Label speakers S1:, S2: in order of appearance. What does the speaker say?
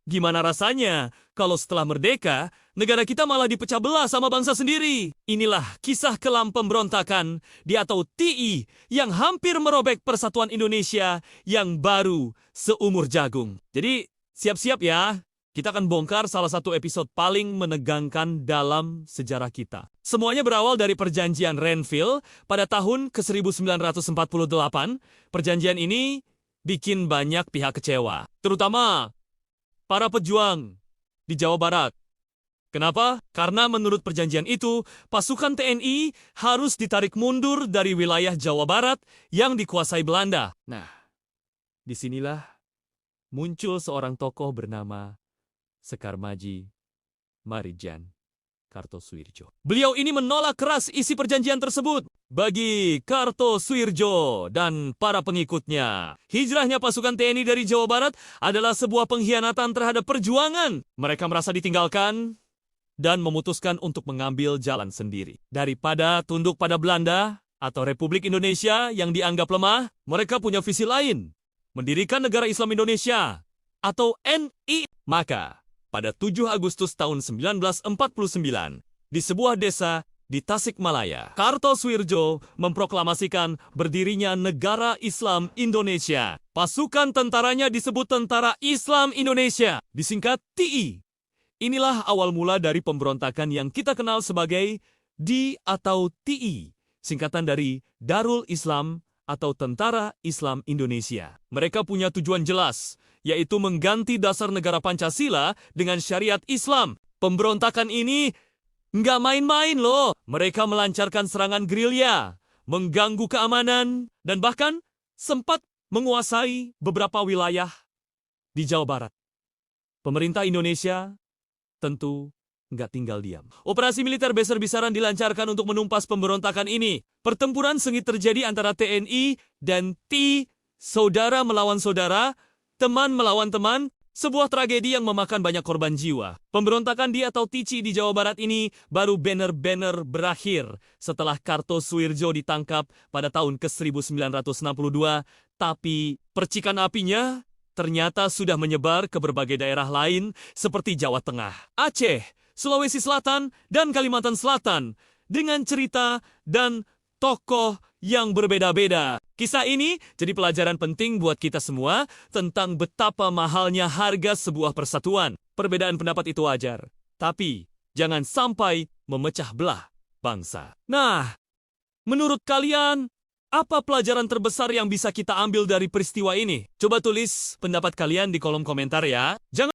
S1: Gimana rasanya kalau setelah merdeka, negara kita malah dipecah belah sama bangsa sendiri? Inilah kisah kelam pemberontakan di atau TI yang hampir merobek persatuan Indonesia yang baru seumur jagung. Jadi siap-siap ya, kita akan bongkar salah satu episode paling menegangkan dalam sejarah kita. Semuanya berawal dari perjanjian Renville pada tahun ke-1948. Perjanjian ini bikin banyak pihak kecewa, terutama para pejuang di Jawa Barat. Kenapa? Karena menurut perjanjian itu, pasukan TNI harus ditarik mundur dari wilayah Jawa Barat yang dikuasai Belanda. Nah, disinilah muncul seorang tokoh bernama Sekar Maji Marijan Kartosuwirjo. Beliau ini menolak keras isi perjanjian tersebut. Bagi Kartosuwirjo dan para pengikutnya, hijrahnya pasukan TNI dari Jawa Barat adalah sebuah pengkhianatan terhadap perjuangan. Mereka merasa ditinggalkan dan memutuskan untuk mengambil jalan sendiri. Daripada tunduk pada Belanda atau Republik Indonesia yang dianggap lemah, mereka punya visi lain, mendirikan Negara Islam Indonesia atau NI. Maka, pada 7 Agustus tahun 1949, di sebuah desa di Tasikmalaya, Kartosuwirjo memproklamasikan berdirinya Negara Islam Indonesia. Pasukan tentaranya disebut Tentara Islam Indonesia, disingkat TI. Inilah awal mula dari pemberontakan yang kita kenal sebagai DI atau TI, singkatan dari Darul Islam atau Tentara Islam Indonesia. Mereka punya tujuan jelas, yaitu mengganti dasar negara Pancasila dengan syariat Islam. Pemberontakan ini nggak main-main loh. Mereka melancarkan serangan gerilya, mengganggu keamanan, dan bahkan sempat menguasai beberapa wilayah di Jawa Barat. Pemerintah Indonesia tentu nggak tinggal diam. Operasi militer besar-besaran dilancarkan untuk menumpas pemberontakan ini. Pertempuran sengit terjadi antara TNI dan TI, saudara melawan saudara, teman melawan teman, sebuah tragedi yang memakan banyak korban jiwa. Pemberontakan DI atau TICI di Jawa Barat ini baru benar-benar berakhir setelah Kartosuwirjo ditangkap pada tahun ke-1962, tapi percikan apinya ternyata sudah menyebar ke berbagai daerah lain seperti Jawa Tengah, Aceh, Sulawesi Selatan, dan Kalimantan Selatan dengan cerita dan tokoh yang berbeda-beda. Kisah ini jadi pelajaran penting buat kita semua tentang betapa mahalnya harga sebuah persatuan. Perbedaan pendapat itu wajar, tapi jangan sampai memecah belah bangsa. Nah, menurut kalian, apa pelajaran terbesar yang bisa kita ambil dari peristiwa ini? Coba tulis pendapat kalian di kolom komentar ya. Jangan